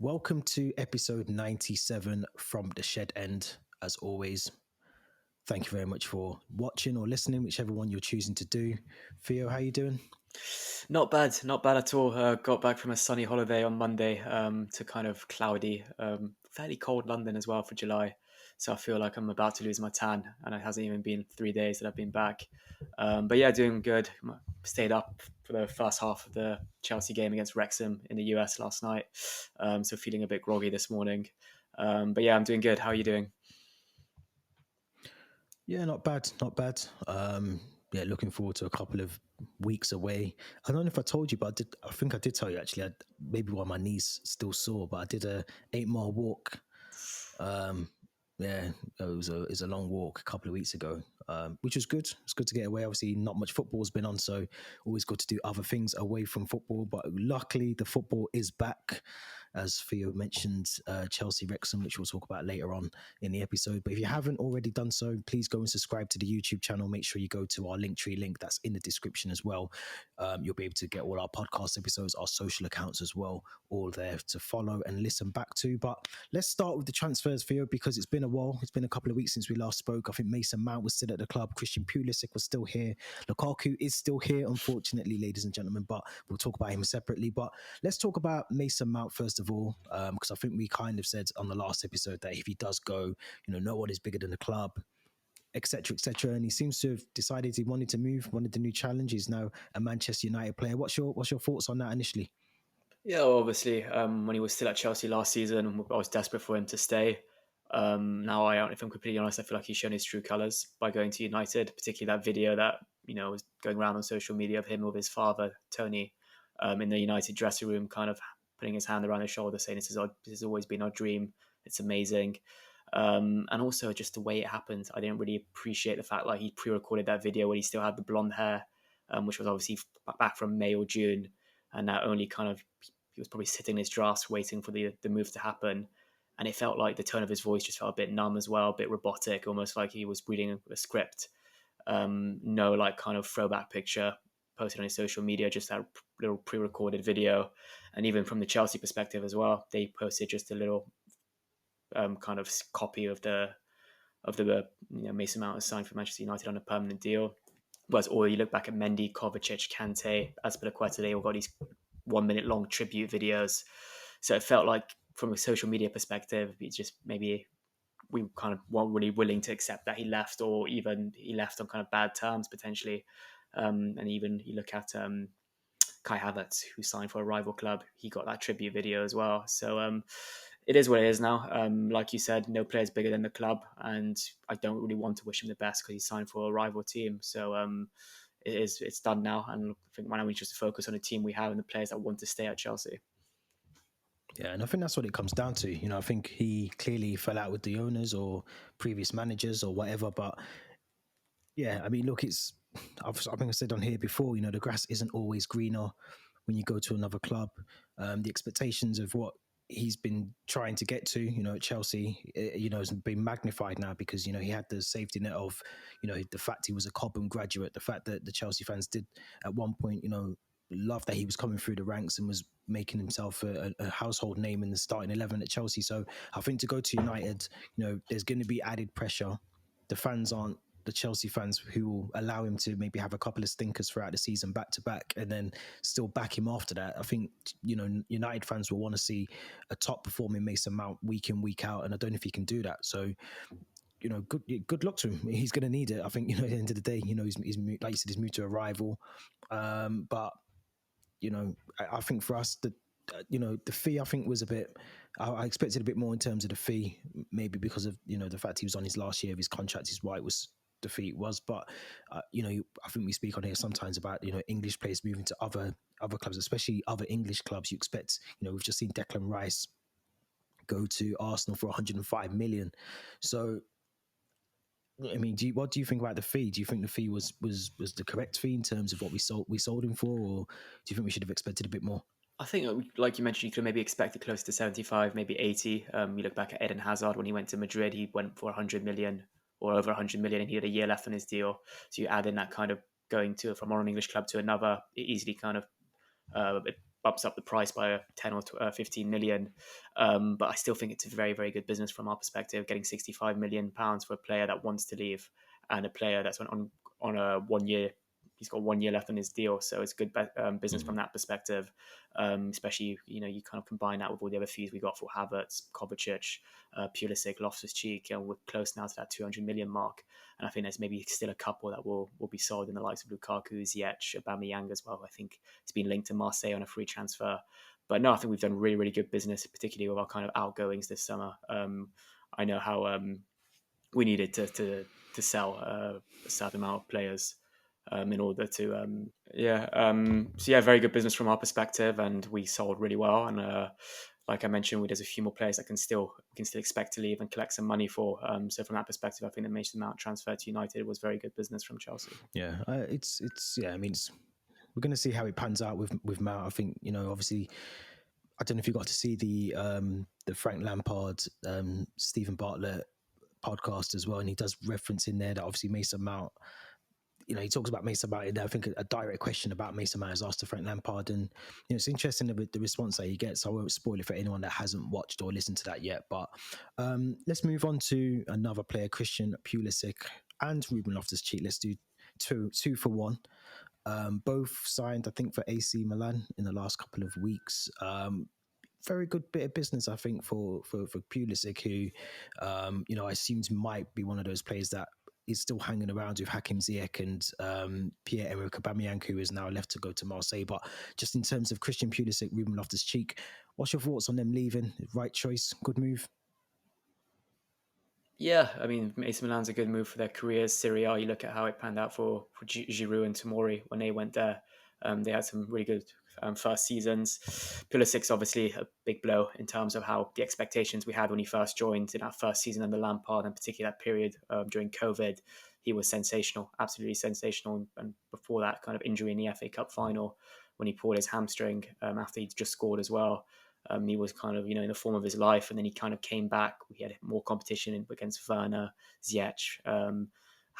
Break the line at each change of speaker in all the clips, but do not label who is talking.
Welcome to episode 97 from the Shed End. As always, thank you very much for watching or listening, whichever one you're choosing to do. Theo, how you doing?
Not bad at all. Got back from a sunny holiday on Monday to kind of cloudy, fairly cold London as well for July. So I feel like I'm about to lose my tan, and it hasn't even been 3 days that I've been back. But yeah, doing good. Stayed up for the first half of the Chelsea game against Wrexham in the US last night. So feeling a bit groggy this morning. But yeah, I'm doing good. How are you doing?
Yeah, not bad, not bad. Yeah, looking forward to a couple of weeks away. I don't know if I told you, but I think I did tell you actually. Maybe while my knees still sore, but I did a 8 mile walk. Yeah, it was a long walk a couple of weeks ago, which was good. It's good to get away. Obviously, not much football's been on, so always good to do other things away from football. But luckily, the football is back, as Theo mentioned, Chelsea Wrexham, which we'll talk about later on in the episode. But if you haven't already done so, please go and subscribe to the YouTube channel. Make sure you go to our Linktree link that's in the description as well. You'll be able to get all our podcast episodes, our social accounts as well, all there to follow and listen back to. But let's start with the transfers, Theo, because it's been a while. It's been a couple of weeks since we last spoke. I think Mason Mount was still at the club. Christian Pulisic was still here. Lukaku is still here, unfortunately, ladies and gentlemen, but we'll talk about him separately. But let's talk about Mason Mount first of all, because I think we kind of said on the last episode that if he does go, no one is bigger than the club, etc., etc. And he seems to have decided he wanted to move, wanted the new challenge. He's now a Manchester United player. What's your thoughts on that initially?
Yeah, well, obviously, when he was still at Chelsea last season, I was desperate for him to stay. Now, if I'm completely honest, I feel like he's shown his true colours by going to United, particularly that video that was going around on social media of him with his father, Tony, in the United dressing room, kind of putting his hand around his shoulder, saying, this has always been our dream. It's amazing. And also just the way it happened. I didn't really appreciate the fact like he pre-recorded that video when he still had the blonde hair, which was obviously back from May or June. And that only kind of, he was probably sitting in his drafts waiting for the move to happen. And it felt like the tone of his voice just felt a bit numb as well, a bit robotic, almost like he was reading a script. No like kind of throwback picture posted on his social media, just that little pre-recorded video. And even from the Chelsea perspective as well, they posted just a little kind of copy of the Mason Mount is signed for Manchester United on a permanent deal. Whereas, or you look back at Mendy, Kovacic, Kante, Azpilicueta, they all got these 1 minute long tribute videos. So it felt like, from a social media perspective, it's just maybe we kind of weren't really willing to accept that he left, or even he left on kind of bad terms potentially. And even you look at Kai Havertz, who signed for a rival club, he got that tribute video as well. So it is what it is now. Like you said, no player is bigger than the club, and I don't really want to wish him the best because he signed for a rival team. So it's done now, and I think now we just focus on the team we have and the players that want to stay at Chelsea.
Yeah, and I think that's what it comes down to. I think he clearly fell out with the owners or previous managers or whatever. But yeah, I mean, look, I think I said on here before, the grass isn't always greener when you go to another club. The expectations of what he's been trying to get to, at Chelsea, has been magnified now because, he had the safety net of, the fact he was a Cobham graduate, the fact that the Chelsea fans did at one point, love that he was coming through the ranks and was making himself a household name in the starting 11 at Chelsea. So I think to go to United, there's going to be added pressure. The fans aren't the Chelsea fans who will allow him to maybe have a couple of stinkers throughout the season back to back and then still back him after that. I think, United fans will want to see a top performing Mason Mount week in, week out. And I don't know if he can do that. So, good luck to him. He's going to need it. I think, at the end of the day, he's like you said, he's moved to a rival. But, I think for us, the fee I think was a bit. I expected a bit more in terms of the fee, maybe because of the fact he was on his last year of his contract. Is why it was the fee it was. But I think we speak on here sometimes about English players moving to other clubs, especially other English clubs. You expect we've just seen Declan Rice go to Arsenal for 105 million. So I mean, what do you think about the fee? Do you think the fee was the correct fee in terms of what we sold him for, or do you think we should have expected a bit more?
I think, like you mentioned, you could maybe expect it close to 75, maybe 80. You look back at Eden Hazard when he went to Madrid, he went for 100 million or over 100 million, and he had a year left on his deal. So you add in that kind of going from one English club to another, it easily kind of bumps up the price by 10 or 15 million. But I still think it's a very, very good business from our perspective, getting £65 million for a player that wants to leave and a player that's on a 1 year. He's got 1 year left on his deal, so it's good business from that perspective. Especially, you kind of combine that with all the other fees we got for Havertz, Kovacic, Pulisic, Loftus-Cheek, and we're close now to that 200 million mark. And I think there's maybe still a couple that will be sold in the likes of Lukaku, Ziyech, Aubameyang as well. I think it's been linked to Marseille on a free transfer. But no, I think we've done really, really good business, particularly with our kind of outgoings this summer. I know how we needed to sell a certain amount of players in order to so yeah, very good business from our perspective, and we sold really well. And like I mentioned, there's a few more players that we can still expect to leave and collect some money for. So from that perspective, I think the Mason Mount transfer to United was very good business from Chelsea.
Yeah, it's yeah. I mean, we're going to see how it pans out with Mount. I think obviously, I don't know if you got to see the Frank Lampard, Stephen Bartlett podcast as well, and he does reference in there that obviously Mason Mount. He talks about Mason Mount in there. I think a direct question about Mason Mount is asked to Frank Lampard, and it's interesting the response that he gets. I won't spoil it for anyone that hasn't watched or listened to that yet. But let's move on to another player, Christian Pulisic and Ruben Loftus-Cheek. Let's do two for one. Both signed, I think, for AC Milan in the last couple of weeks. Very good bit of business, I think, for Pulisic, who I assumed might be one of those players that is still hanging around with Hakim Ziyech and Pierre-Emerick Aubameyang, who is now left to go to Marseille. But just in terms of Christian Pulisic, Ruben Loftus-Cheek, what's your thoughts on them leaving? Right choice, good move?
Yeah, I mean, AC Milan's a good move for their careers. Serie A, you look at how it panned out for Giroud and Tomori when they went there. They had some really good first seasons. Pulisic's obviously a big blow in terms of how the expectations we had when he first joined in that first season under Lampard, and particularly that period during COVID. He was sensational, absolutely sensational. And before that kind of injury in the FA Cup final, when he pulled his hamstring after he'd just scored as well. He was kind of, in the form of his life, and then he kind of came back. We had more competition against Werner, Ziyech,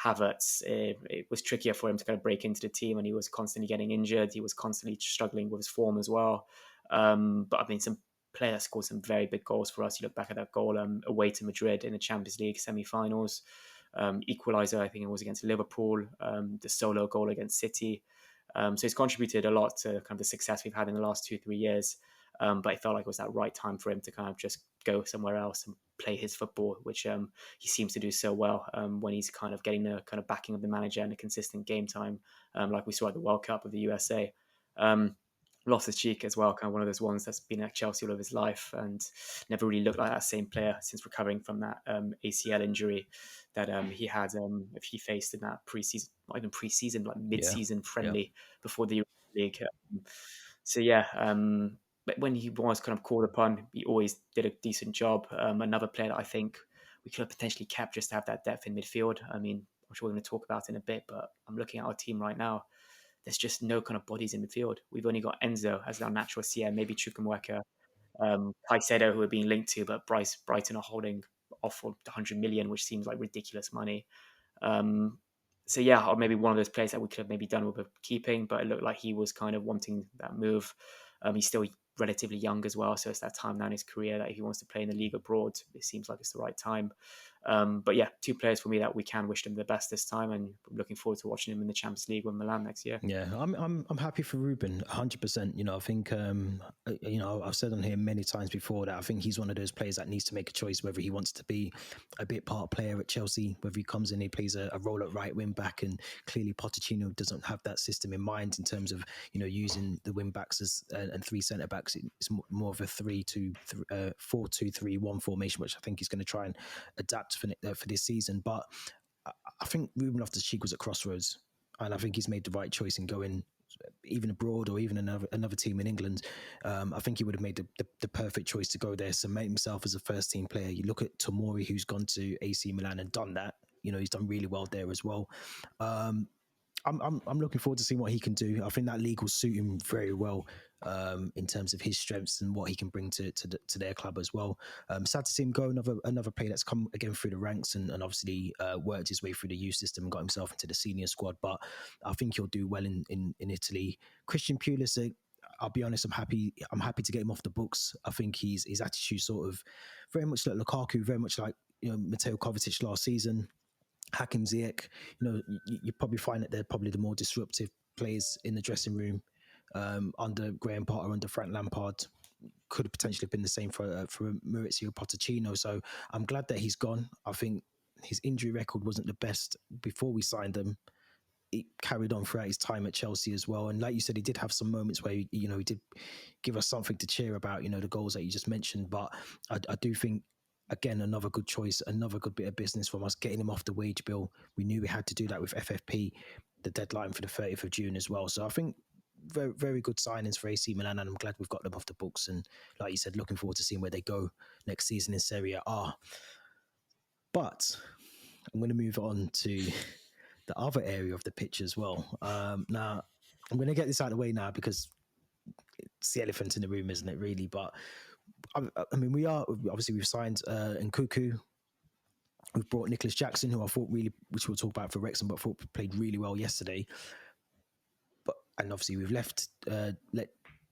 Havertz. It was trickier for him to kind of break into the team, and he was constantly getting injured. He was constantly struggling with his form as well. But I mean, some players scored some very big goals for us. You look back at that goal away to Madrid in the Champions League semi-finals. Equaliser, I think it was against Liverpool. The solo goal against City. So he's contributed a lot to kind of the success we've had in the last 2-3 years. But it felt like it was that right time for him to kind of just go somewhere else and play his football, which he seems to do so well when he's kind of getting the kind of backing of the manager and a consistent game time, like we saw at the World Cup of the USA. Loftus-Cheek as well, kind of one of those ones that's been at Chelsea all of his life and never really looked like that same player since recovering from that ACL injury that he had if he faced in that preseason, not even preseason, like mid-season friendly before the League. So yeah, but when he was kind of called upon, he always did a decent job. Another player that I think we could have potentially kept just to have that depth in midfield. I mean, I'm sure we're going to talk about it in a bit, but I'm looking at our team right now. There's just no kind of bodies in midfield. We've only got Enzo as our natural CM, maybe Chukwuemeka, Caicedo, who are being linked to, but Brighton are holding off for 100 million, which seems like ridiculous money. So yeah, or maybe one of those players that we could have maybe done with a keeping, but it looked like he was kind of wanting that move. He's still relatively young as well, so it's that time now in his career that if he wants to play in the league abroad, it seems like it's the right time. But yeah, two players for me that we can wish them the best this time, and I'm looking forward to watching him in the Champions League with Milan next year.
Yeah, I'm happy for Ruben, 100%. I think I've said on here many times before that I think he's one of those players that needs to make a choice whether he wants to be a bit part player at Chelsea, whether he comes in, he plays a role at right wing back, and clearly Pochettino doesn't have that system in mind in terms of using the wing backs as and three centre backs. It's more of a 4-2-3-1 formation, which I think he's going to try and adapt for this season. But I think Ruben Loftus-Cheek was at crossroads, and I think he's made the right choice in going even abroad or even another team in England. I think he would have made the perfect choice to go there, cement himself as a first team player. You look at Tomori, who's gone to AC Milan and done that. He's done really well there as well. I'm looking forward to seeing what he can do. I think that league will suit him very well in terms of his strengths and what he can bring to their club as well. Sad to see him go. Another player that's come again through the ranks and obviously worked his way through the youth system and got himself into the senior squad. But I think he'll do well in Italy. Christian Pulisic, I'll be honest, I'm happy. I'm happy to get him off the books. I think his attitude sort of very much like Lukaku, very much like Mateo Kovacic last season, Hakim Ziyech. You probably find that they're probably the more disruptive players in the dressing room under Graham Potter, under Frank Lampard. Could have potentially been the same for Maurizio Pochettino. So I'm glad that he's gone. I think his injury record wasn't the best before we signed him. It carried on throughout his time at Chelsea as well. And like you said, he did have some moments where, he did give us something to cheer about, the goals that you just mentioned. But I do think, again, another good choice, another good bit of business from us, getting him off the wage bill. We knew we had to do that with FFP, the deadline for the 30th of June as well. So I think very, very good signings for AC Milan, and I'm glad we've got them off the books. And like you said, looking forward to seeing where they go next season in Serie A. But I'm going to move on to the other area of the pitch as well. Now, I'm going to get this out of the way now because it's the elephant in the room, isn't it, really? But I mean, we've signed Nkuku. We've brought Nicholas Jackson, who I thought really, which we'll talk about for Wrexham, but I thought played really well yesterday. And obviously we've let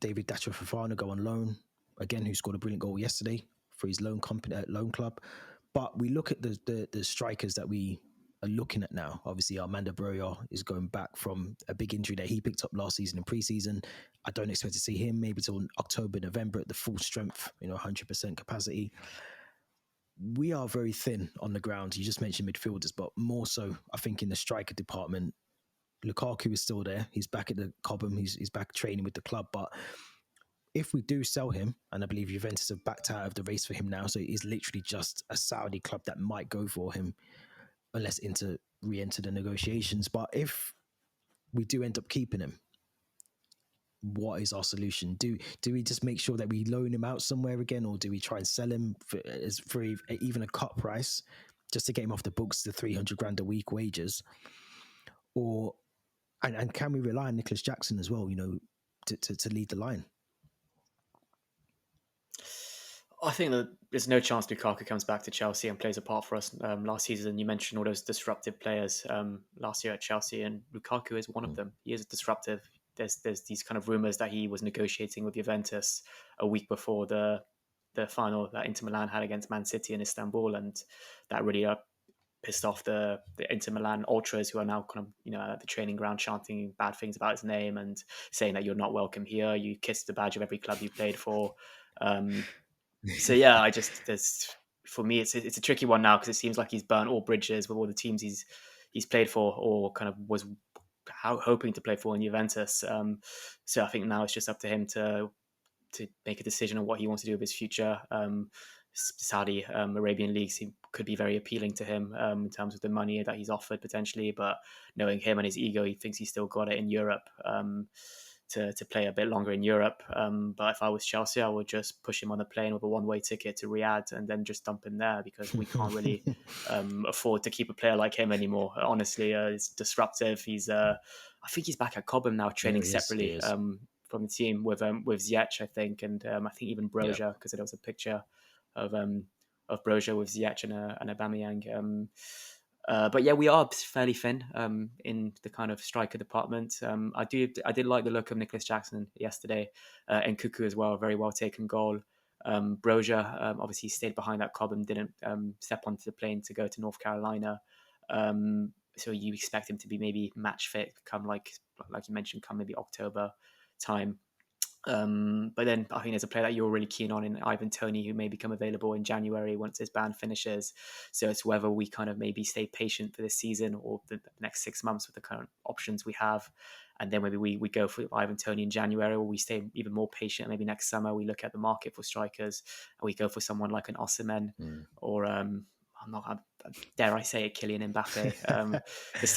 David Datro Fofana go on loan again, who scored a brilliant goal yesterday for his loan club. But we look at the strikers that we are looking at now. Obviously, Armando Broja is going back from a big injury that he picked up last season in pre-season. I don't expect to see him maybe till October, November at the full strength, 100% capacity. We are very thin on the ground. You just mentioned midfielders, but more so, I think, in the striker department. Lukaku is still there. He's back at the Cobham. He's back training with the club. But if we do sell him, and I believe Juventus have backed out of the race for him now, so it is literally just a Saudi club that might go for him, unless Inter re-enter the negotiations. But if we do end up keeping him, what is our solution? Do we just make sure that we loan him out somewhere again, or do we try and sell him for even a cut price just to get him off the books, the 300 grand a week wages? Or and can we rely on Nicholas Jackson as well, to lead the line?
I think that there's no chance Lukaku comes back to Chelsea and plays a part for us. Last season, you mentioned all those disruptive players last year at Chelsea, and Lukaku is one of them. He is disruptive. There's these kind of rumours that he was negotiating with Juventus a week before the final that Inter Milan had against Man City in Istanbul, and that really pissed off the Inter Milan ultras, who are now kind of at the training ground chanting bad things about his name and saying that you're not welcome here. You kissed the badge of every club you played for. So yeah, for me it's a tricky one now, because it seems like he's burnt all bridges with all the teams he's played for, or kind of was hoping to play for in Juventus. So I think now it's just up to him to make a decision on what he wants to do with his future. Saudi Arabian leagues could be very appealing to him in terms of the money that he's offered potentially, but knowing him and his ego, he thinks he's still got it in Europe to play a bit longer in Europe. But if I was Chelsea, I would just push him on a plane with a one-way ticket to Riyadh and then just dump him there, because we can't really afford to keep a player like him anymore. Honestly, it's disruptive. I think he's back at Cobham now, training separately from the team with Ziyech, I think, and I think even Broja, because there was a picture of Broja with Ziyech and Aubameyang. But yeah, we are fairly thin in the kind of striker department. I did like the look of Nicholas Jackson yesterday, and Nkuku as well, a very well taken goal. Broja obviously stayed behind that Cobham, didn't step onto the plane to go to North Carolina. So you expect him to be maybe match fit come like you mentioned, come maybe October time. But then I think there's a player that you're really keen on in Ivan Toney, who may become available in January once his ban finishes. So it's whether we kind of maybe stay patient for this season or the next 6 months with the current options we have. And then maybe we go for Ivan Toney in January, or we stay even more patient. Maybe next summer we look at the market for strikers and we go for someone like an Osimhen or dare I say it, Kylian Mbappe. There's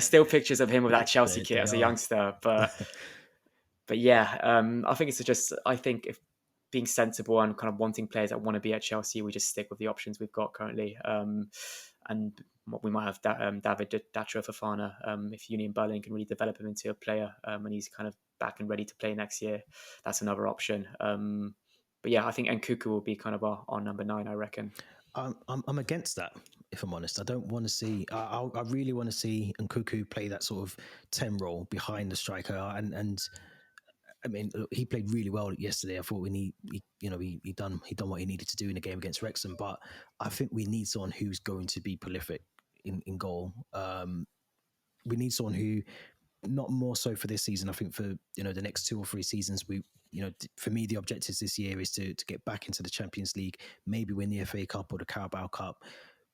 still pictures of him with that Chelsea kit as a youngster, but yeah, I think if being sensible and kind of wanting players that want to be at Chelsea, we just stick with the options we've got currently. And we might have David Datro Fofana if Union Berlin can really develop him into a player and he's kind of back and ready to play next year. That's another option. But yeah, I think Nkuku will be kind of our number 9, I reckon.
I'm against that, if I'm honest. I don't want to see. I really want to see Nkuku play that sort of 10 role behind the striker, and I mean, look, he played really well yesterday. I thought he done what he needed to do in the game against Wrexham. But I think we need someone who's going to be prolific in goal. We need someone who, not more so for this season. I think for the next 2 or 3 seasons, for me the objectives this year is to get back into the Champions League, maybe win the FA Cup or the Carabao Cup.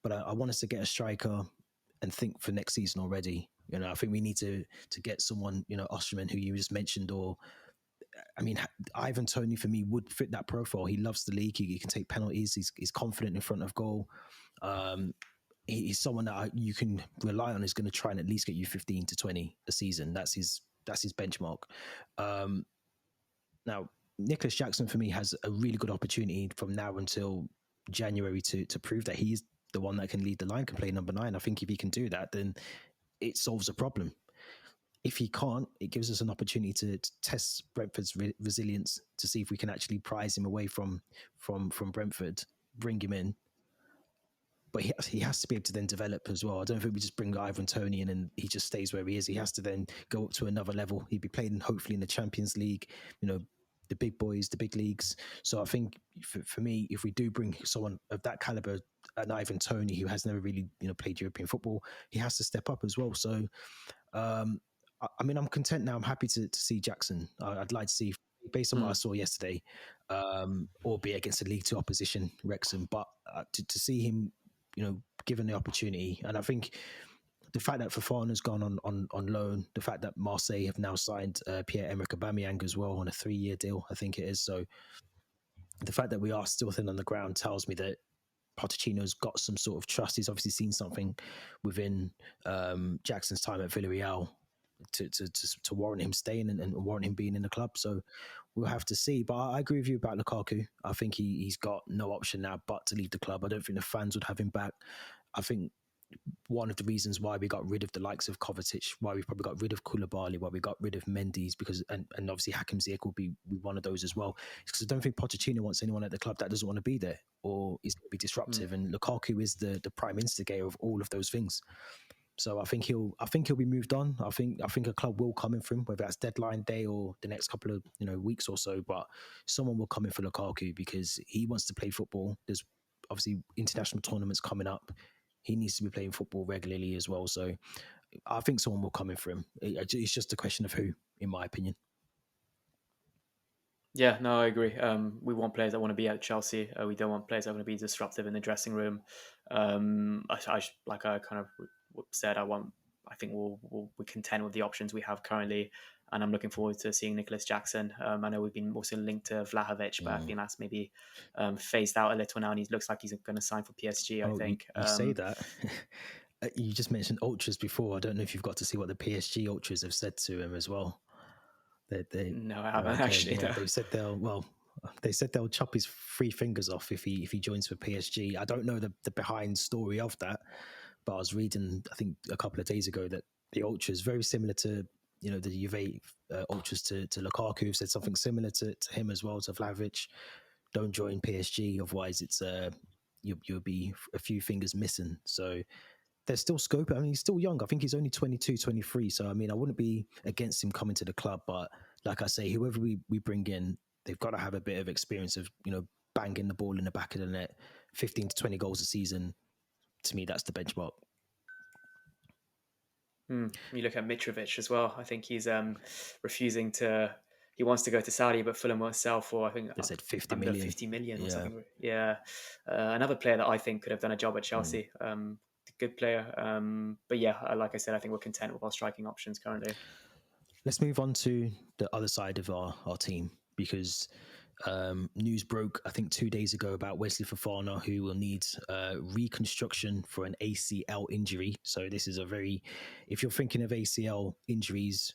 But I want us to get a striker and think for next season already. I think we need to get someone, Osterman, who you just mentioned, or I mean, Ivan Toney for me would fit that profile. He loves the league. He can take penalties. He's confident in front of goal. He's someone that you can rely on is going to try and at least get you 15 to 20 a season. That's his benchmark. Now, Nicholas Jackson for me has a really good opportunity from now until January to prove that he's the one that can lead the line, can play number 9. I think if he can do that, then it solves a problem. If he can't, it gives us an opportunity to test Brentford's resilience to see if we can actually prize him away from Brentford, bring him in. But he has to be able to then develop as well. I don't think we just bring Ivan Toney in and he just stays where he is. He has to then go up to another level. He'd be playing hopefully in the Champions League, the big boys, the big leagues. So I think for me, if we do bring someone of that caliber, an Ivan Toney who has never really played European football, he has to step up as well. So I mean, I'm content now. I'm happy to see Jackson. I'd like to see, based on what I saw yesterday, albeit against a League 2 opposition, Wrexham, but to see him, given the opportunity. And I think the fact that Fofana's gone on loan, the fact that Marseille have now signed Pierre-Emerick Aubameyang as well on a 3-year deal, I think it is. So the fact that we are still thin on the ground tells me that Pochettino's got some sort of trust. He's obviously seen something within Jackson's time at Villarreal to warrant him staying and warrant him being in the club. So we'll have to see. But I agree with you about Lukaku. I think he's got no option now but to leave the club. I don't think the fans would have him back. I think one of the reasons why we got rid of the likes of Kovacic, why we probably got rid of Koulibaly, why we got rid of Mendy's, because and obviously Hakim Ziyech will be one of those as well. Because I don't think Pochettino wants anyone at the club that doesn't want to be there or is going to be disruptive. And Lukaku is the prime instigator of all of those things. So I think he'll be moved on. I think a club will come in for him, whether that's deadline day or the next couple of weeks or so. But someone will come in for Lukaku because he wants to play football. There's obviously international tournaments coming up. He needs to be playing football regularly as well. So I think someone will come in for him. It's just a question of who, in my opinion.
Yeah, no, I agree. We want players that want to be at Chelsea. We don't want players that are going to be disruptive in the dressing room. Like I kind of said, I think we're content with the options we have currently, and I'm looking forward to seeing Nicholas Jackson. I know we've been also linked to Vlahovic, but I think that's maybe phased out a little now, and he looks like he's going to sign for PSG. I think
you say that. You just mentioned ultras before. I don't know if you've got to see what the PSG ultras have said to him as well.
No, I haven't actually.
Yeah,
no.
They said they'll chop his 3 fingers off if he joins for PSG. I don't know the behind story of that, but I was reading, I think a couple of days ago, that the ultras, very similar to the Juve ultras to Lukaku, have said something similar to him as well, to Vlahovic. Don't join PSG, otherwise it's you'll be a few fingers missing. So there's still scope. I mean, he's still young. I think he's only 22, 23. So, I mean, I wouldn't be against him coming to the club. But like I say, whoever we bring in, they've got to have a bit of experience of, banging the ball in the back of the net, 15 to 20 goals a season. To me, that's the benchmark.
You look at Mitrovic as well. I think he's refusing to... He wants to go to Saudi, but Fulham won't sell for, I think,
they said 50 million.
50 million or something. Yeah. Another player that I think could have done a job at Chelsea. Good player. But yeah, like I said, I think we're content with our striking options currently.
Let's move on to the other side of our team, because news broke, I think 2 days ago, about Wesley Fofana, who will need reconstruction for an ACL injury. So this is if you're thinking of ACL injuries,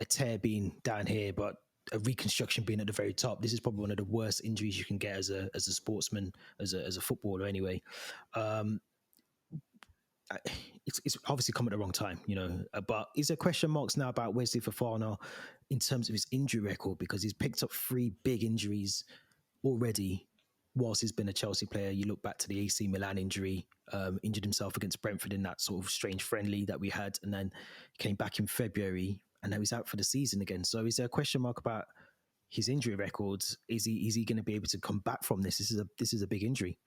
a tear being down here, but a reconstruction being at the very top, this is probably one of the worst injuries you can get as a sportsman, as a footballer anyway. It's obviously come at the wrong time, but is there question marks now about Wesley Fofana in terms of his injury record? Because he's picked up 3 big injuries already whilst he's been a Chelsea player. You look back to the AC Milan injury, injured himself against Brentford in that sort of strange friendly that we had, and then came back in February and now he's out for the season again. So is there a question mark about his injury records? Is he going to be able to come back from this? This is a big injury.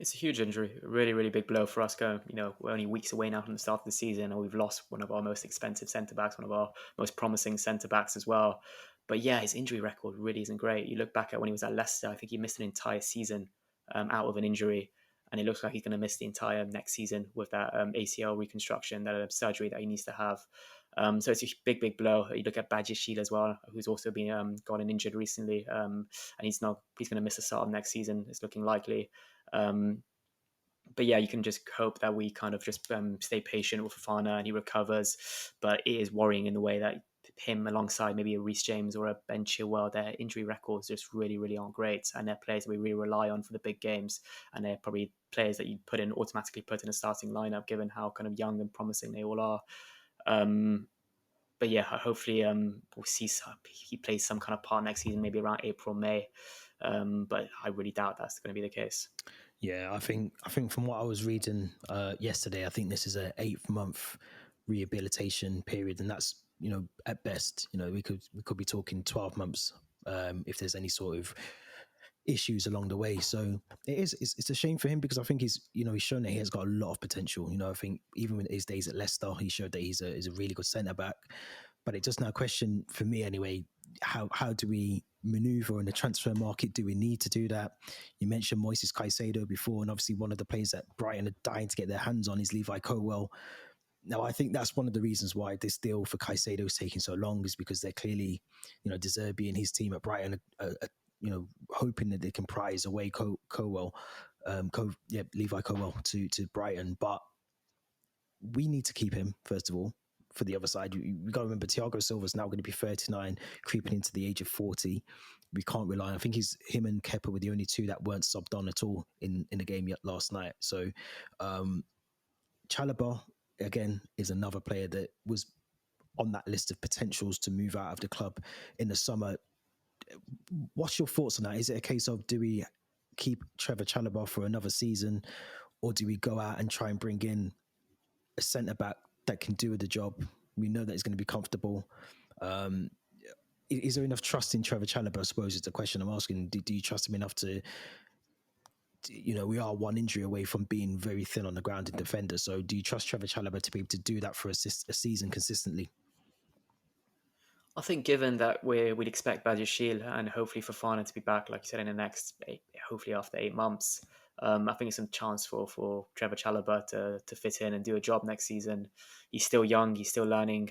It's a huge injury, a really, really big blow for us. Going, we're only weeks away now from the start of the season, and we've lost one of our most expensive centre backs, one of our most promising centre backs as well. But yeah, his injury record really isn't great. You look back at when he was at Leicester, I think he missed an entire season out of an injury, and it looks like he's going to miss the entire next season with that ACL reconstruction, that surgery that he needs to have. So it's a big, big blow. You look at Badiashile as well, who's also been gotten injured recently, and he's going to miss the start of next season. It's looking likely. But yeah, you can just hope that we kind of just stay patient with Fofana and he recovers. But it is worrying in the way that him alongside maybe a Reece James or a Ben Chilwell, their injury records just really, really aren't great. And they're players that we really rely on for the big games. And they're probably players that you automatically put in a starting lineup, given how kind of young and promising they all are. But yeah, hopefully we'll see he plays some kind of part next season, maybe around April, May. But I really doubt that's going to be the case.
Yeah, I think from what I was reading yesterday, I think this is an 8-month rehabilitation period, and that's at best, we could be talking 12 months if there's any sort of issues along the way. So it's a shame for him, because I think he's shown that he has got a lot of potential. I think even in his days at Leicester, he showed that he's a really good centre back. But it's just now a question for me anyway. How do we maneuver in the transfer market? Do we need to do that? You mentioned Moises Caicedo before, and obviously one of the players that Brighton are dying to get their hands on is Levi Colwill. Now, I think that's one of the reasons why this deal for Caicedo is taking so long, is because they're clearly, De Zerbi and his team at Brighton are hoping that they can prize away Levi Colwill to Brighton. But we need to keep him, first of all. For the other side, we got to remember Thiago Silva's now going to be 39, creeping into the age of 40. We can't rely on. I think him and Kepa were the only two that weren't subbed on at all in the game yet last night. So Chalobah, again, is another player that was on that list of potentials to move out of the club in the summer. What's your thoughts on that? Is it a case of, do we keep Trevor Chalobah for another season, or do we go out and try and bring in a centre-back that can do the job? We know that he's going to be comfortable. Is there enough trust in Trevor Chalobah, I suppose is the question I'm asking. Do you trust him enough to, we are one injury away from being very thin on the ground in defender. So do you trust Trevor Chalobah to be able to do that for a season consistently?
I think given that we'd expect Badiashile and hopefully Fofana to be back, like you said, in the next, hopefully after 8 months, I think it's some chance for Trevor Chalobah to fit in and do a job next season. He's still young, he's still learning,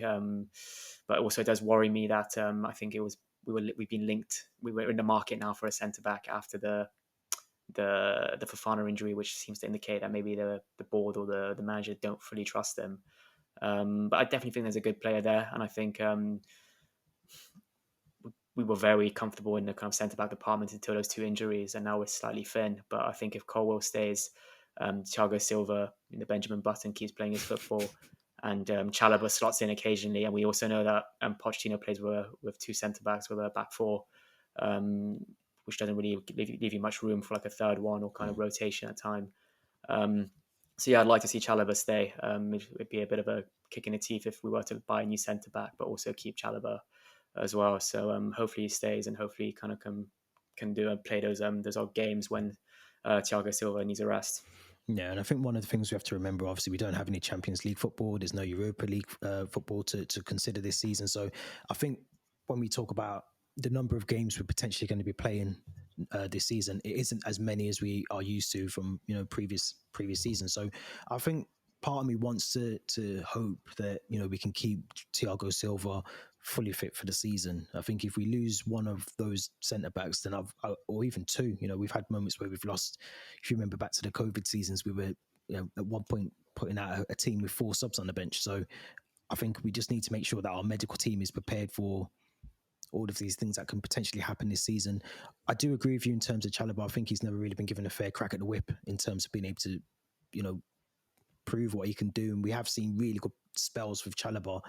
but also it does worry me that I think we've been linked. We were in the market now for a centre back after the Fofana injury, which seems to indicate that maybe the board or the manager don't fully trust him. But I definitely think there's a good player there, and I think we were very comfortable in the kind of centre-back department until those 2 injuries, and now we're slightly thin. But I think if Colwill stays, Thiago Silva, Benjamin Button keeps playing his football, and Chalobah slots in occasionally. And we also know that Pochettino plays with 2 centre-backs with a back 4, which doesn't really leave you much room for like a third one or kind of rotation at time. So yeah, I'd like to see Chalobah stay. It'd be a bit of a kick in the teeth if we were to buy a new centre-back, but also keep Chalobah as well. So hopefully he stays, and hopefully he kind of can do and play those odd games when Thiago Silva needs a rest.
Yeah, and I think one of the things we have to remember, obviously, we don't have any Champions League football. There's no Europa League football to consider this season. So I think when we talk about the number of games we're potentially going to be playing this season, it isn't as many as we are used to from previous seasons. So I think part of me wants to hope that we can keep Thiago Silva fully fit for the season. I think if we lose one of those centre backs, then or even 2, we've had moments where we've lost. If you remember back to the COVID seasons, we were at one point putting out a team with 4 subs on the bench. So I think we just need to make sure that our medical team is prepared for all of these things that can potentially happen this season. I do agree with you in terms of Chalobah. I think he's never really been given a fair crack at the whip in terms of being able to, prove what he can do. And we have seen really good spells with Chalobah.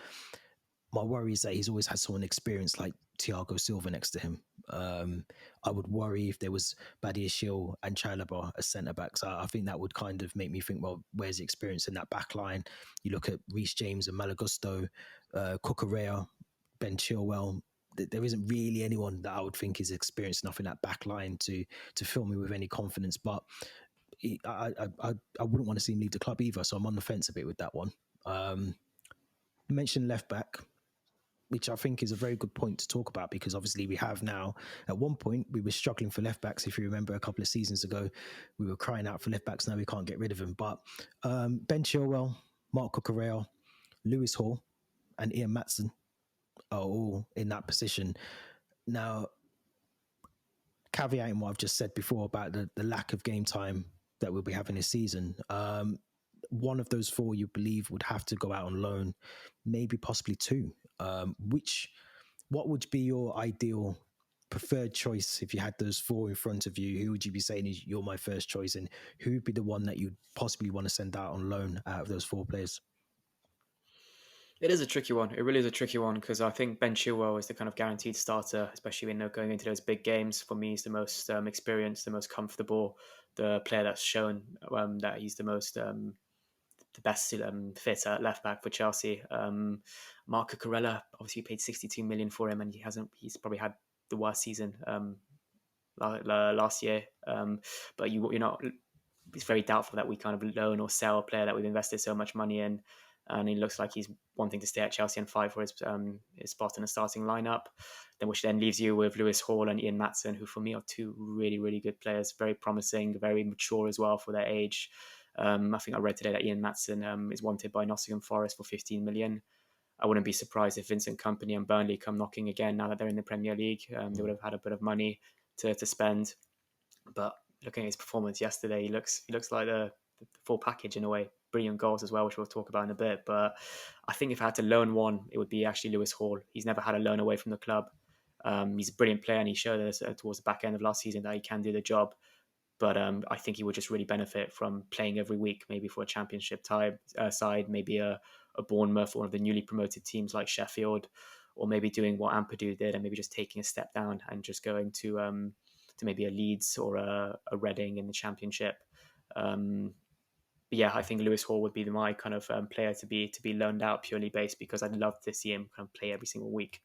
My worry is that he's always had someone experienced like Thiago Silva next to him. I would worry if there was Badiashile and Chalobah as centre-backs. I think that would kind of make me think, well, where's the experience in that back line? You look at Reece James and Malagusto, Cucurella, Ben Chilwell. There isn't really anyone that I would think is experienced enough in that back line to fill me with any confidence. But I wouldn't want to see him leave the club either, so I'm on the fence a bit with that one. You mentioned left back, which I think is a very good point to talk about, because obviously we have now, at one point we were struggling for left backs. If you remember a couple of seasons ago, we were crying out for left backs. Now we can't get rid of them. But Ben Chilwell, Mark Cucurella, Lewis Hall and Ian Maatsen are all in that position. Now, caveating what I've just said before about the lack of game time that we'll be having this season, one of those four you believe would have to go out on loan, maybe possibly two. What would be your ideal preferred choice if you had those four in front of you? Who would you be saying is you're my first choice, and who would be the one that you'd possibly want to send out on loan out of those four players?
It is a tricky one. It really is a tricky one, because I think Ben Chilwell is the kind of guaranteed starter, especially when they're going into those big games. For me, he's the most experienced, the most comfortable, the player that's shown that he's the most the best fit at left back for Chelsea. Marc Cucurella, obviously paid 62 million for him, and he's probably had the worst season last year. But you're not. It's very doubtful that we kind of loan or sell a player that we've invested so much money in, and he looks like he's wanting to stay at Chelsea and fight for his spot in the starting lineup. Which then leaves you with Lewis Hall and Ian Maatsen, who for me are two really, really good players, very promising, very mature as well for their age. I think I read today that Ian Maatsen is wanted by Nottingham Forest for 15 million. I wouldn't be surprised if Vincent Kompany and Burnley come knocking again now that they're in the Premier League. They would have had a bit of money to spend. But looking at his performance yesterday, he looks like the full package in a way. Brilliant goals as well, which we'll talk about in a bit. But I think if I had to loan one, it would be actually Lewis Hall. He's never had a loan away from the club. He's a brilliant player, and he showed us towards the back end of last season that he can do the job. But I think he would just really benefit from playing every week, maybe for a championship side, maybe a Bournemouth, one of the newly promoted teams like Sheffield, or maybe doing what Ampadu did and maybe just taking a step down and just going to maybe a Leeds or a Reading in the championship. But yeah, I think Lewis Hall would be my kind of player to be loaned out purely based, because I'd love to see him kind of play every single week.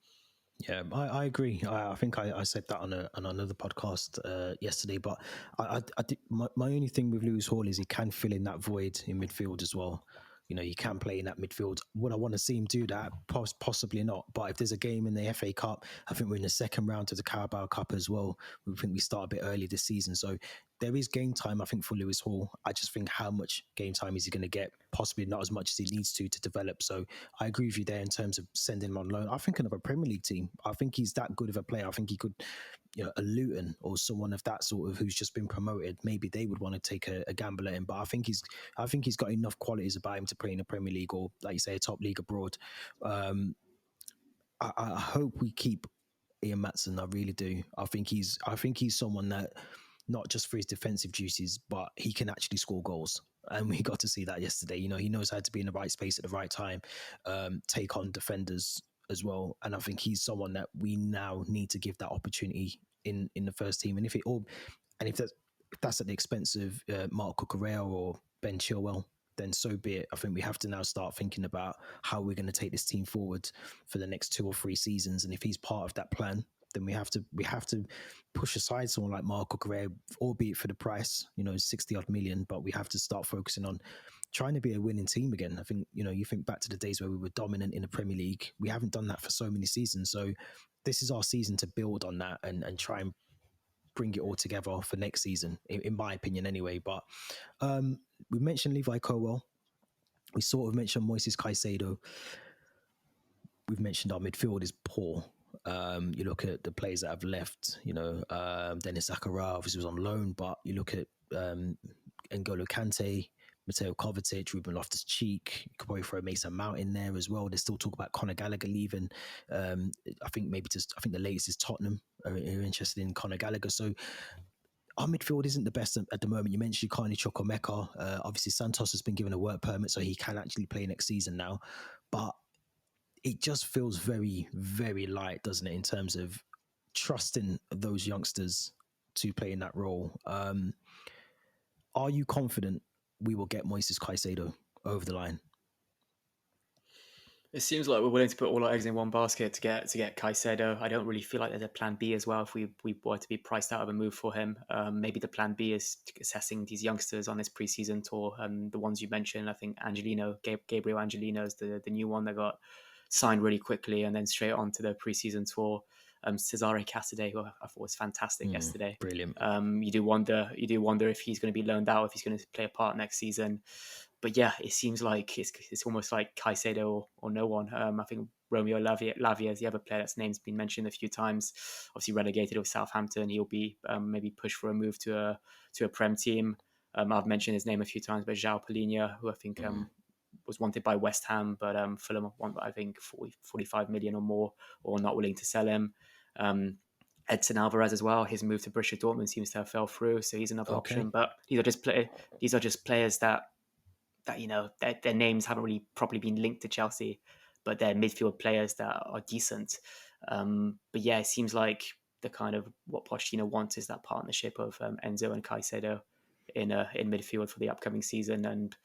Yeah, I agree. I think I said that on another podcast yesterday. But my only thing with Lewis Hall is he can fill in that void in midfield as well. You know, he can play in that midfield. Would I want to see him do that? Possibly not. But if there's a game in the FA Cup, I think we're in the second round of the Carabao Cup as well. We think we start a bit early this season. So there is game time, I think, for Lewis Hall. I just think how much game time is he going to get? Possibly not as much as he needs to develop. So I agree with you there in terms of sending him on loan. I think of a Premier League team. I think he's that good of a player. I think he could, you know, a Luton or someone of that sort of who's just been promoted. Maybe they would want to take a gamble at him. But I think he's got enough qualities about him to play in the Premier League or, like you say, a top league abroad. I hope we keep Ian Maatsen. I really do. I think he's someone that, not just for his defensive duties, but he can actually score goals. And we got to see that yesterday. You know, he knows how to be in the right space at the right time, take on defenders as well. And I think he's someone that we now need to give that opportunity in the first team. And if that's at the expense of Mark Cucurella or Ben Chilwell, then so be it. I think we have to now start thinking about how we're going to take this team forward for the next 2 or 3 seasons. And if he's part of that plan, then we have to push aside someone like Marc Cucurella, albeit for the price, 60 odd million, but we have to start focusing on trying to be a winning team again. I think, you think back to the days where we were dominant in the Premier League. We haven't done that for so many seasons. So this is our season to build on that and try and bring it all together for next season, in my opinion anyway. But we mentioned Levi Colwill. We sort of mentioned Moises Caicedo. We've mentioned our midfield is poor. You look at the players that have left, Dennis Zakaria obviously was on loan, but you look at N'Golo Kante, Mateo Kovacic, Ruben Loftus-Cheek, you could probably throw Mason Mount in there as well. There's still talk about Conor Gallagher leaving. I think the latest is Tottenham are interested in Conor Gallagher. So our midfield isn't the best at the moment. You mentioned Carney Chukwuemeka. Obviously, Santos has been given a work permit, so he can actually play next season now. But it just feels very, very light, doesn't it, in terms of trusting those youngsters to play in that role. Are you confident we will get Moises Caicedo over the line?
It seems like we're willing to put all our eggs in one basket to get Caicedo. I don't really feel like there's a plan B as well if we were to be priced out of a move for him. Maybe the plan B is assessing these youngsters on this preseason tour. The ones you mentioned, I think Gabriel Angelino is the new one that got signed really quickly and then straight on to the preseason tour. Cesare Casadei, who I thought was fantastic yesterday.
Brilliant.
You do wonder if he's going to be loaned out, if he's going to play a part next season. But yeah, it seems like it's almost like Caicedo or no one. I think Romeo Lavia is the other player that's name's been mentioned a few times. Obviously relegated with Southampton, he'll be maybe pushed for a move to a Prem team. I've mentioned his name a few times, but João Palhinha, who I think was wanted by West Ham, but Fulham want I think 45 million or more, or not willing to sell him. Edson Alvarez as well. His move to Borussia Dortmund seems to have fell through, so he's another option. But these are just players that their names haven't really properly been linked to Chelsea, but they're midfield players that are decent. But yeah, it seems like the kind of what Pochettino wants is that partnership of Enzo and Caicedo in midfield for the upcoming season. And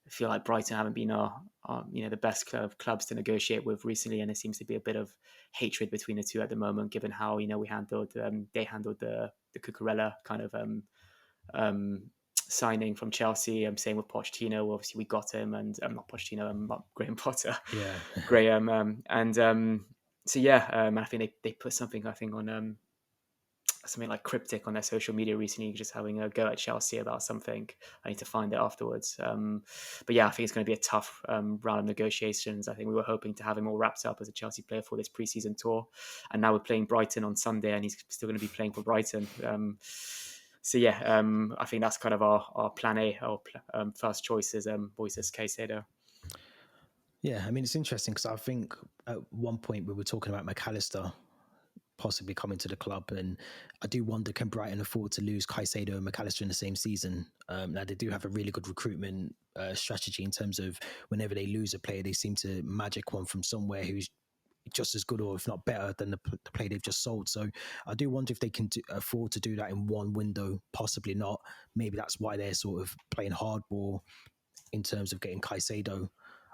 I feel like Brighton haven't been the best clubs to negotiate with recently, and there seems to be a bit of hatred between the two at the moment, given how they handled the Cucurella kind of signing from Chelsea. Same with Pochettino. Obviously, we got him, and not Pochettino, Graham Potter.
Yeah,
Graham. I think they put something on something like cryptic on their social media recently, just having a go at Chelsea about something. I need to find it afterwards. But yeah, I think it's going to be a tough round of negotiations. I think we were hoping to have him all wrapped up as a Chelsea player for this preseason tour, and now we're playing Brighton on Sunday, and he's still going to be playing for Brighton. I think that's kind of our plan A, our first choice is Moises Caicedo.
Yeah, I mean, it's interesting because I think at one point we were talking about McAllister possibly coming to the club, and I do wonder, can Brighton afford to lose Caicedo and McAllister in the same season? Now, they do have a really good recruitment strategy in terms of whenever they lose a player, they seem to magic one from somewhere who's just as good or if not better than the player they've just sold. So I do wonder if they can afford to do that in one window, possibly not. Maybe that's why they're sort of playing hardball in terms of getting Caicedo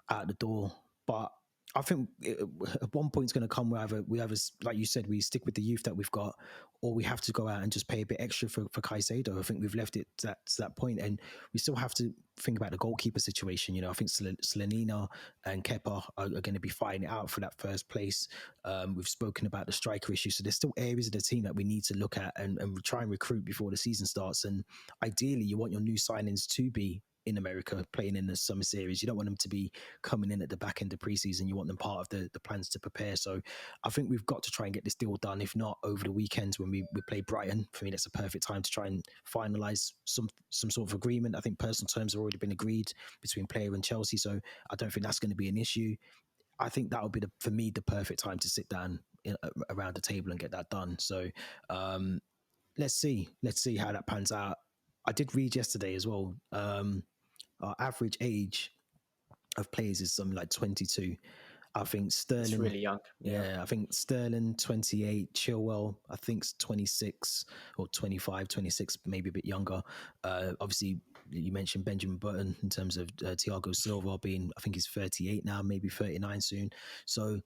out the door. But I think at one point it's going to come where we have, like you said, we stick with the youth that we've got, or we have to go out and just pay a bit extra for Caicedo. I think we've left it to that point, and we still have to think about the goalkeeper situation. I think Slanina and Kepa are going to be fighting it out for that first place. We've spoken about the striker issue, so there's still areas of the team that we need to look at and try and recruit before the season starts. And ideally, you want your new signings to be in America playing in the summer series. You don't want them to be coming in at the back end of preseason. You want them part of the plans to prepare. So I think we've got to try and get this deal done. If not, over the weekends when we play Brighton, for me, that's a perfect time to try and finalise some sort of agreement. I think personal terms have already been agreed between player and Chelsea, so I don't think that's going to be an issue. I think that would be, for me, the perfect time to sit down around the table and get that done. So let's see how that pans out. I did read yesterday as well. Our average age of players is something like 22. I think Sterling...
It's really young.
Yeah, I think Sterling, 28. Chilwell, I think 26 or 25, 26, maybe a bit younger. Obviously, you mentioned Benjamin Button in terms of Thiago Silva being, I think he's 38 now, maybe 39 soon. So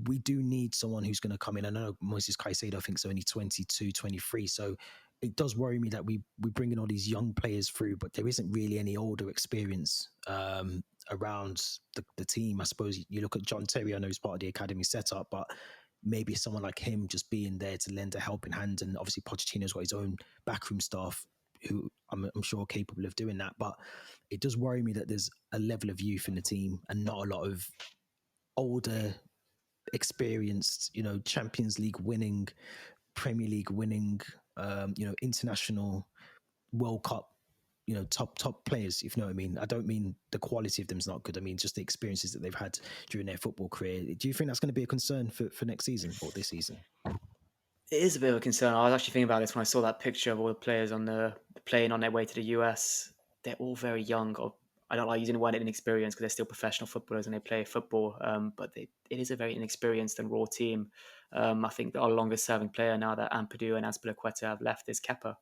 we do need someone who's going to come in. I know Moises Caicedo, I think, is only 22, 23. So it does worry me that we bring in all these young players through, but there isn't really any older experience around the team. I suppose you look at John Terry, I know he's part of the academy setup, but maybe someone like him just being there to lend a helping hand. And obviously Pochettino's got his own backroom staff who I'm sure are capable of doing that. But it does worry me that there's a level of youth in the team and not a lot of older, experienced, Champions League winning, Premier League winning, international World Cup, top players, if you know what I mean. I don't mean the quality of them is not good. I mean just the experiences that they've had during their football career. Do you think that's going to be a concern for next season or this season?
It is a bit of a concern. I was actually thinking about this when I saw that picture of all the players on the plane on their way to the US. They're all very young. Or I don't like using the word inexperienced because they're still professional footballers and they play football. But it is a very inexperienced and raw team. I think our longest serving player now that Ampadu and Azpilicueta have left is Kepa.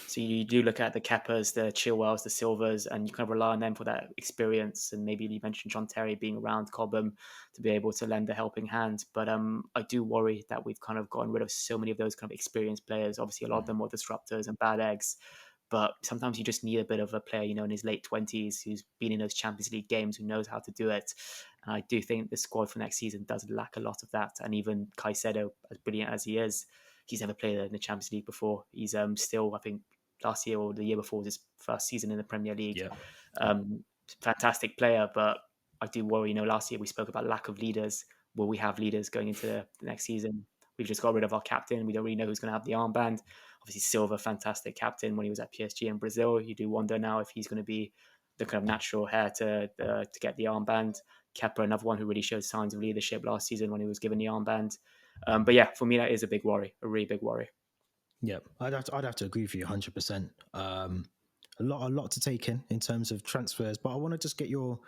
So you do look at the Kepas, the Chilwells, the Silvers, and you kind of rely on them for that experience. And maybe you mentioned John Terry being around Cobham to be able to lend a helping hand. But I do worry that we've kind of gotten rid of so many of those kind of experienced players. Obviously, a lot of them were disruptors and bad eggs. But sometimes you just need a bit of a player, in his late 20s who's been in those Champions League games, who knows how to do it. And I do think the squad for next season does lack a lot of that. And even Caicedo, as brilliant as he is, he's never played in the Champions League before. He's still, I think, last year or the year before was his first season in the Premier League.
Yeah.
Fantastic player, but I do worry. Last year we spoke about lack of leaders. Will we have leaders going into the next season? We've just got rid of our captain. We don't really know who's going to have the armband. Obviously, Silva, fantastic captain when he was at PSG in Brazil. You do wonder now if he's going to be the kind of natural heir to get the armband. Kepa, another one who really showed signs of leadership last season when he was given the armband. But yeah, for me, that is a big worry, a really big worry.
Yeah, I'd have to agree with you 100%. A lot to take in terms of transfers, but I want to just get your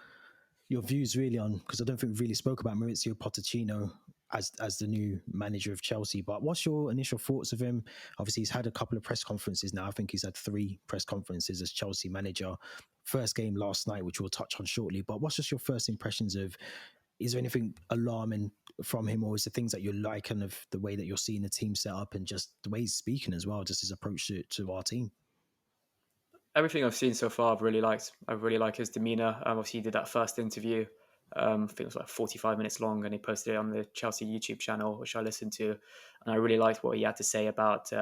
views really on, because I don't think we really spoke about Maurizio Pochettino as the new manager of Chelsea. But what's your initial thoughts of him? Obviously, he's had a couple of press conferences now. I think he's had 3 press conferences as Chelsea manager. First game last night, which we'll touch on shortly. But what's just your first impressions of? Is there anything alarming from him, or is there things that you like, kind of the way that you're seeing the team set up and just the way he's speaking as well, just his approach to our team?
Everything I've seen so far, I've really liked. I really like his demeanor. Obviously, he did that first interview. I think it was like 45 minutes long, and he posted it on the Chelsea YouTube channel, which I listened to. And I really liked what he had to say about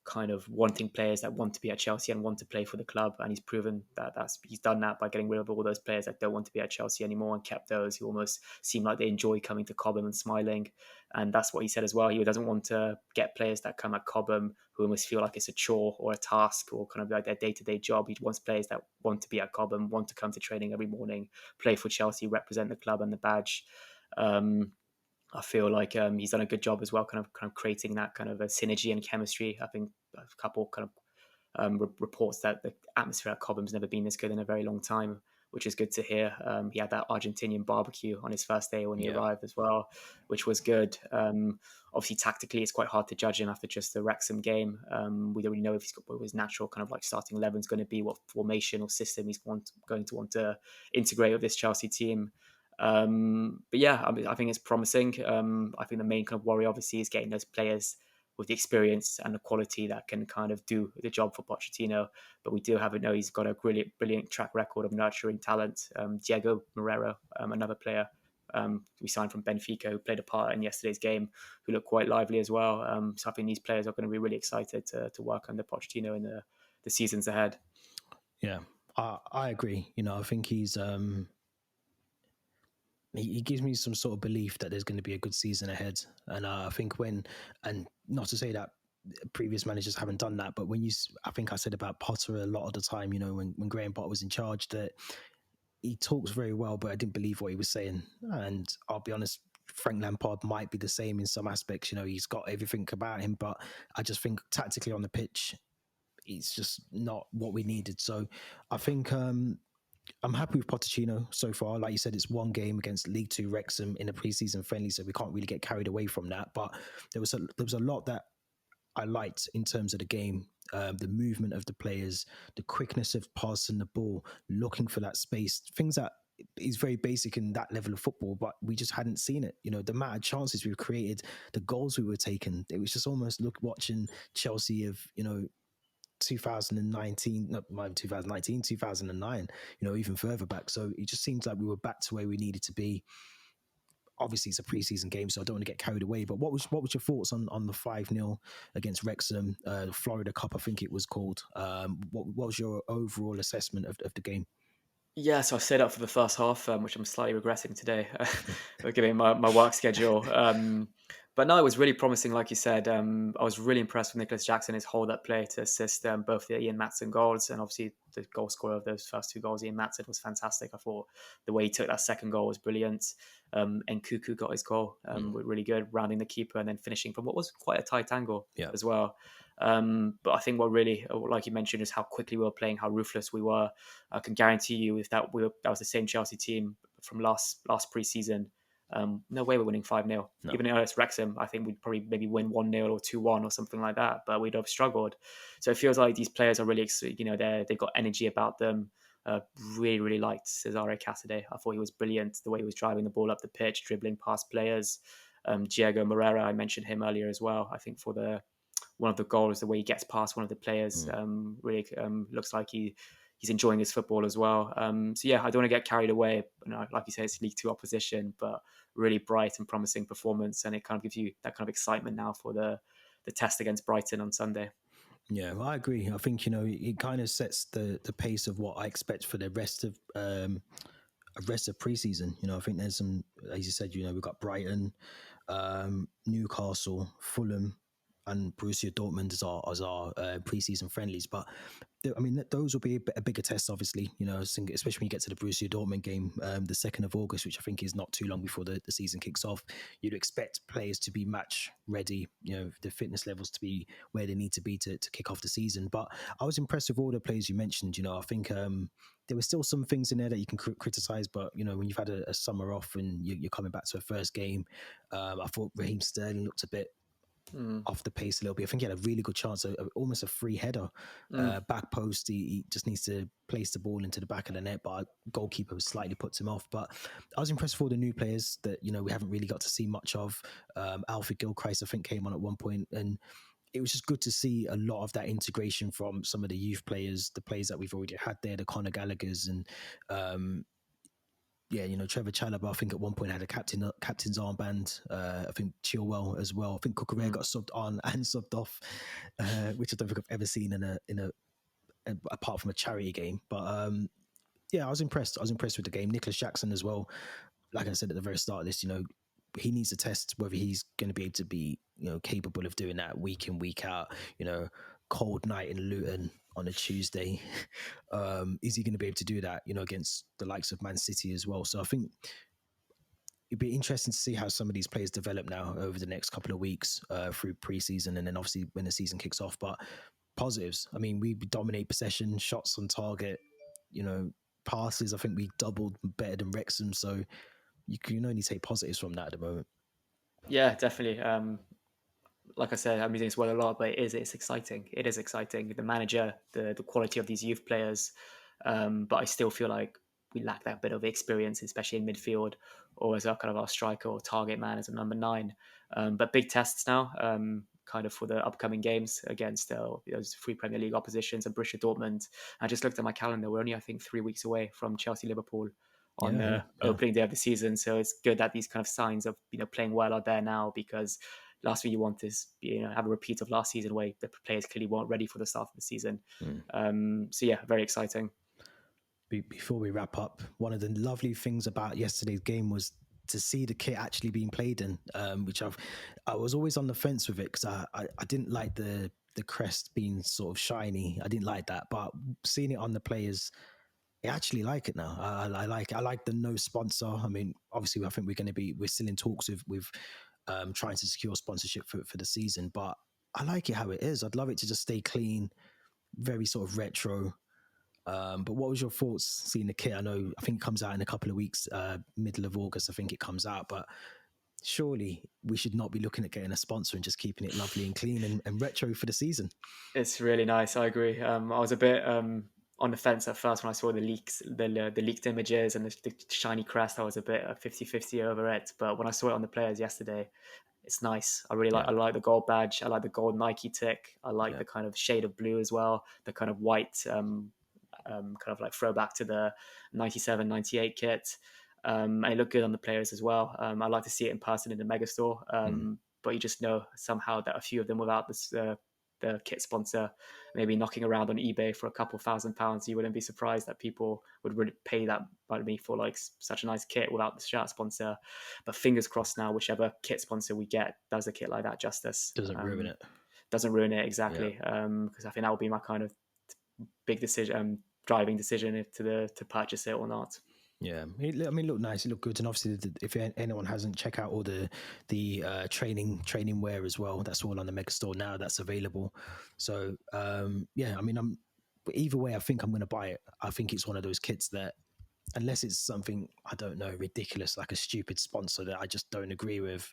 kind of wanting players that want to be at Chelsea and want to play for the club. And he's proven that he's done that by getting rid of all those players that don't want to be at Chelsea anymore, and kept those who almost seem like they enjoy coming to Cobham and smiling. And that's what he said as well. He doesn't want to get players that come at Cobham who almost feel like it's a chore or a task or kind of like their day-to-day job. He wants players that want to be at Cobham, want to come to training every morning, play for Chelsea, represent the club and the badge. I feel like he's done a good job as well, kind of creating that kind of a synergy and chemistry. I think a couple kind of reports that the atmosphere at Cobham's never been this good in a very long time, which is good to hear. He had that Argentinian barbecue on his first day when he arrived as well, which was good. Obviously, tactically, it's quite hard to judge him after just the Wrexham game. We don't really know if he's got what his natural kind of like starting 11 is going to be, what formation or system he's going to want to integrate with this Chelsea team. But yeah, I think it's promising. I think the main kind of worry, obviously, is getting those players with the experience and the quality that can kind of do the job for Pochettino. But we do have to know he's got a brilliant track record of nurturing talent. Diego Morero, another player we signed from Benfica, who played a part in yesterday's game, who looked quite lively as well. So I think these players are going to be really excited to work under Pochettino in the seasons ahead.
Yeah, I agree. I think he's he gives me some sort of belief that there's going to be a good season ahead. And I think and not to say that previous managers haven't done that, but I think I said about Potter a lot of the time, when Graham Potter was in charge, that he talks very well, but I didn't believe what he was saying. And I'll be honest, Frank Lampard might be the same in some aspects. He's got everything about him, but I just think tactically on the pitch, it's just not what we needed. So I think I'm happy with Pochettino so far. Like you said, it's one game against League Two Wrexham in a preseason friendly, so we can't really get carried away from that. But there was a lot that I liked in terms of the game, the movement of the players, the quickness of passing the ball, looking for that space, things that is very basic in that level of football, but we just hadn't seen it. The amount of chances we've created, the goals we were taking, it was just almost watching Chelsea of 2019, not 2019, 2009, even further back. So it just seems like we were back to where we needed to be. Obviously, it's a preseason game, so I don't want to get carried away. But what was your thoughts on the 5-0 against Wrexham, the Florida Cup, I think it was called? What was your overall assessment of the game?
Yeah, so I stayed up for the first half, which I'm slightly regretting today, given my work schedule. But no, it was really promising, like you said. I was really impressed with Nicholas Jackson, his hold-up play to assist both the Ian Maatsen goals, and obviously the goal scorer of those first 2 goals, Ian Maatsen, was fantastic. I thought the way he took that second goal was brilliant. And Kuku got his goal, really good, rounding the keeper and then finishing from what was quite a tight angle as well. But I think what really, like you mentioned, is how quickly we were playing, how ruthless we were. I can guarantee you, if that was the same Chelsea team from last pre-season, No way we're winning 5-0.
No.
Even though it's Wrexham, I think we'd probably maybe win 1-0 or 2-1 or something like that, but we'd have struggled. So it feels like these players are really, they've got energy about them. Really, really liked Cesare Casadei. I thought he was brilliant, the way he was driving the ball up the pitch, dribbling past players. Diego Moreira, I mentioned him earlier as well. I think for one of the goals, the way he gets past one of the players, really looks like he's enjoying his football as well. So yeah, I don't want to get carried away. Like you say, it's League Two opposition, but really bright and promising performance, and it kind of gives you that kind of excitement now for the test against Brighton on Sunday.
Yeah, well, I agree. I think it kind of sets the pace of what I expect for the rest of preseason. I think there's some, as you said, we've got Brighton, Newcastle, Fulham, and Borussia Dortmund as our preseason friendlies. But those will be a bigger test, obviously. Especially when you get to the Borussia Dortmund game, the 2nd of August, which I think is not too long before the season kicks off. You'd expect players to be match ready. The fitness levels to be where they need to be to kick off the season. But I was impressed with all the players you mentioned. I think there were still some things in there that you can criticize, but when you've had a summer off and you're coming back to a first game, I thought Raheem Sterling looked a bit off the pace a little bit. I think he had a really good chance, almost a free header, back post. He just needs to place the ball into the back of the net, but goalkeeper slightly puts him off. But I was impressed with all the new players that we haven't really got to see much of. Alfred Gilchrist, I think, came on at one point, and it was just good to see a lot of that integration from some of the youth players, the players that we've already had there, the Conor Gallaghers and Trevor Chalobah, I think at one point had a captain's armband. I think Chilwell as well. I think Cucurella got subbed on and subbed off, which I don't think I've ever seen in a apart from a charity game. But I was impressed. I was impressed with the game. Nicholas Jackson as well. Like I said at the very start of this, he needs to test whether he's going to be able to be capable of doing that week in, week out. Cold night in Luton on a Tuesday. Is he going to be able to do that, against the likes of Man City as well? So I think it'd be interesting to see how some of these players develop now over the next couple of weeks through preseason and then obviously when the season kicks off. But positives, we dominate possession, shots on target, passes. I think we doubled better than Wrexham. So you can only take positives from that at the moment.
Yeah, definitely. Like I said, I'm using this word a lot, but it's exciting. It is exciting. The manager, the quality of these youth players, but I still feel like we lack that bit of experience, especially in midfield or as our striker or target man as a number 9. But big tests now, kind of for the upcoming games against those 3 Premier League oppositions and Borussia Dortmund. I just looked at my calendar. We're only, I think, 3 weeks away from Chelsea-Liverpool on the opening day of the season. So it's good that these kind of signs of playing well are there now, because last thing you want is have a repeat of last season where the players clearly weren't ready for the start of the season. So yeah, very exciting.
Before we wrap up, one of the lovely things about yesterday's game was to see the kit actually being played in, which I was always on the fence with it because I didn't like the crest being sort of shiny. I didn't like that, but seeing it on the players, I actually like it now. I like the no sponsor. Obviously, I think we're still in talks with trying to secure sponsorship for the season, but I like it how it is. I'd love it to just stay clean, very sort of retro. But what was your thoughts seeing the kit? I think it comes out in a couple of weeks, middle of August, I think it comes out, but surely we should not be looking at getting a sponsor and just keeping it lovely and clean and retro for the season.
It's really nice. I agree. I was a bit on the fence at first when I saw the leaked images and the shiny crest. I was a bit 50-50 over it, but when I saw it on the players yesterday, it's nice. I like the gold badge. I like the gold Nike tick. I like the kind of shade of blue as well. The kind of white, kind of like throwback to the 97, 98 kit. And it looked good on the players as well. I like to see it in person in the megastore. But you just know somehow that a few of them without this, the kit sponsor, maybe knocking around on eBay for a couple £1,000, you wouldn't be surprised that people would really pay that money for like such a nice kit without the shirt sponsor. But fingers crossed now, whichever kit sponsor we get does a kit like that justice.
Doesn't ruin it.
Doesn't ruin it, exactly. Because I think that would be my kind of big decision, driving decision to purchase it or not.
Yeah, it looked nice. It looked good, and obviously, if anyone hasn't, check out all the training wear as well. That's all on the Mega Store now. That's available. So either way, I think I'm going to buy it. I think it's one of those kits that unless it's something, I don't know, ridiculous, like a stupid sponsor that I just don't agree with,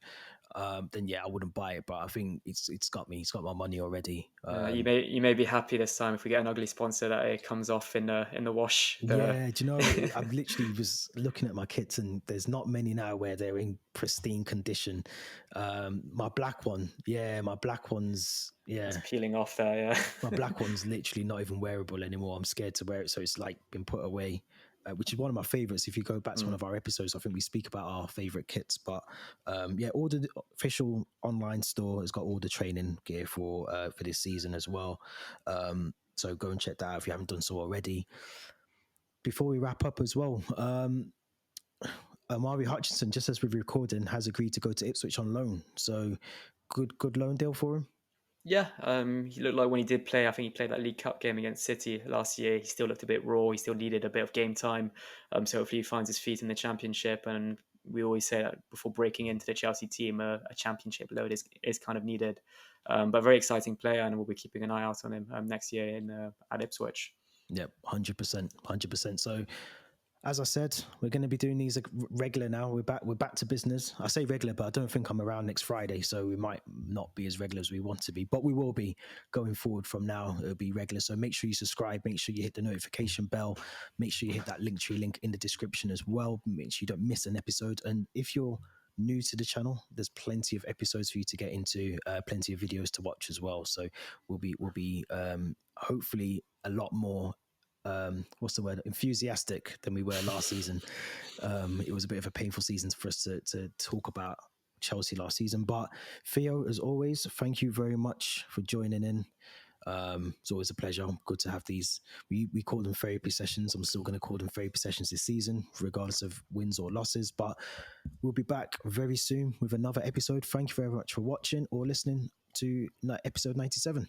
then yeah, I wouldn't buy it. But I think it's got me. It's got my money already.
You may be happy this time if we get an ugly sponsor that it comes off in the wash.
Yeah, do you know, I've literally was looking at my kits and there's not many now where they're in pristine condition. My black one, my black one's,
It's peeling off there. Yeah,
my black one's literally not even wearable anymore. I'm scared to wear it, so it's like been put away, which is one of my favorites. If you go back to one of our episodes, I think we speak about our favorite kits. But all the official online store has got all the training gear for this season as well. So go and check that out if you haven't done so already. Before we wrap up as well, Amari Hutchinson, just as we're recording, has agreed to go to Ipswich on loan. So good loan deal for him.
Yeah, he looked like when he did play, I think he played that League Cup game against City last year. He still looked a bit raw. He still needed a bit of game time. So hopefully he finds his feet in the Championship. And we always say that before breaking into the Chelsea team, a Championship load is kind of needed. But a very exciting player, and we'll be keeping an eye out on him next year at Ipswich.
Yep, 100%. So, as I said, we're going to be doing these regular now. We're back to business. I say regular, but I don't think I'm around next Friday, so we might not be as regular as we want to be. But we will be going forward from now. It'll be regular. So make sure you subscribe. Make sure you hit the notification bell. Make sure you hit that Linktree link in the description as well. Make sure you don't miss an episode. And if you're new to the channel, there's plenty of episodes for you to get into, plenty of videos to watch as well. So we'll be hopefully a lot more enthusiastic than we were last season. It was a bit of a painful season for us to talk about Chelsea last season. But Theo, as always, thank you very much for joining in. It's always a pleasure. Good to have these. We call them therapy sessions. I'm still going to call them therapy sessions this season, regardless of wins or losses. But we'll be back very soon with another episode. Thank you very much for watching or listening to episode 97.